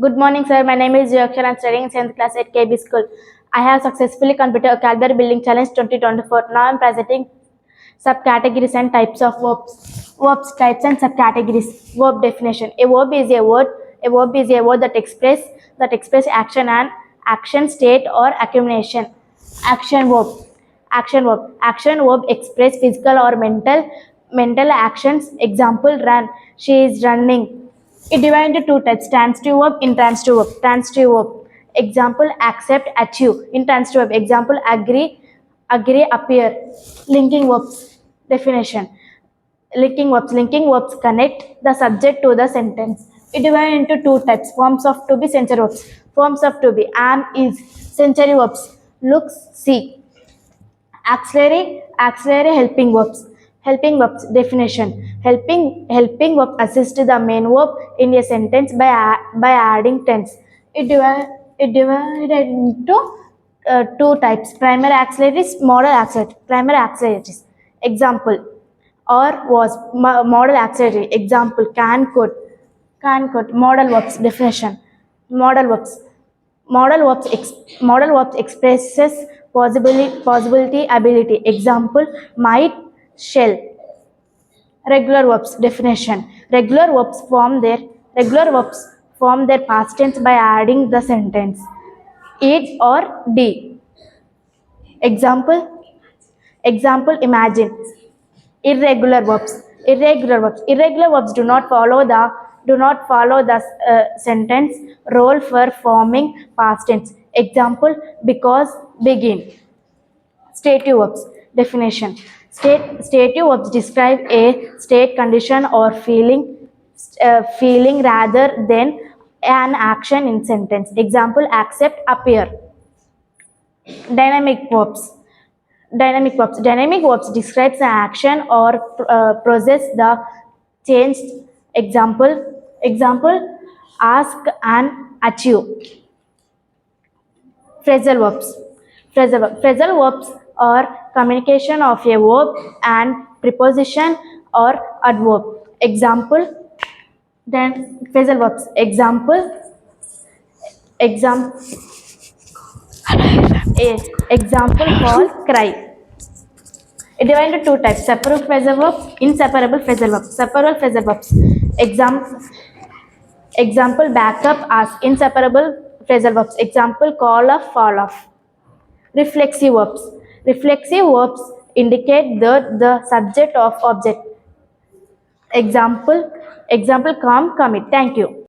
Good morning, sir. My name is U.Akshara. I'm studying in 7th class at KB School. I have successfully completed a vocabulary building challenge 2024. Now I'm presenting subcategories and types of verbs. Verbs, types and subcategories. Verb definition. A verb is a word. A verb is a word that express action and action, state, or accumulation. Action verb. Action verb. Action verb express physical or mental actions. Example: run. She is running. It divided into two types: transitive verb, intransitive verb. Transitive verb. Example: accept, achieve. Intransitive verb. Example: agree, appear. Linking verbs. Definition. Linking verbs. Linking verbs connect the subject to the sentence. It divided into two types: forms of to be, sensory verbs. Forms of to be: am, is. Sensory verbs: looks, see. Auxiliary helping verbs. Helping verbs definition: helping verb assist the main verb in a sentence by adding tense. It divided into two types: primary auxiliaries, modal auxiliaries. Primary auxiliaries. Example: or was. Modal auxiliary. Example: can could. Modal verbs definition: modal verbs. Modal verbs expresses possibility, ability. Example: might, shall. Regular verbs definition: regular verbs form their past tense by adding the sentence is or d. Example: imagine. Irregular verbs do not follow the sentence role for forming past tense. Example: because, begin. Stative verbs definition: stative verbs describe a state, condition, or feeling rather than an action in sentence. Example: accept, appear. Dynamic verbs. Dynamic verbs describes an action or process the changed. Example: ask and achieve. Phrasal verbs are communication of a verb and preposition or adverb. Example: then phrasal verbs. Example: example: call, cry. It divided into two types: separable phrasal verbs, inseparable phrasal verbs. Separable phrasal verbs. Example: back up, ask. Inseparable phrasal verbs. Example: call off, fall off. Reflexive verbs. Reflexive verbs indicate the subject of object. Example: come, commit. Thank you.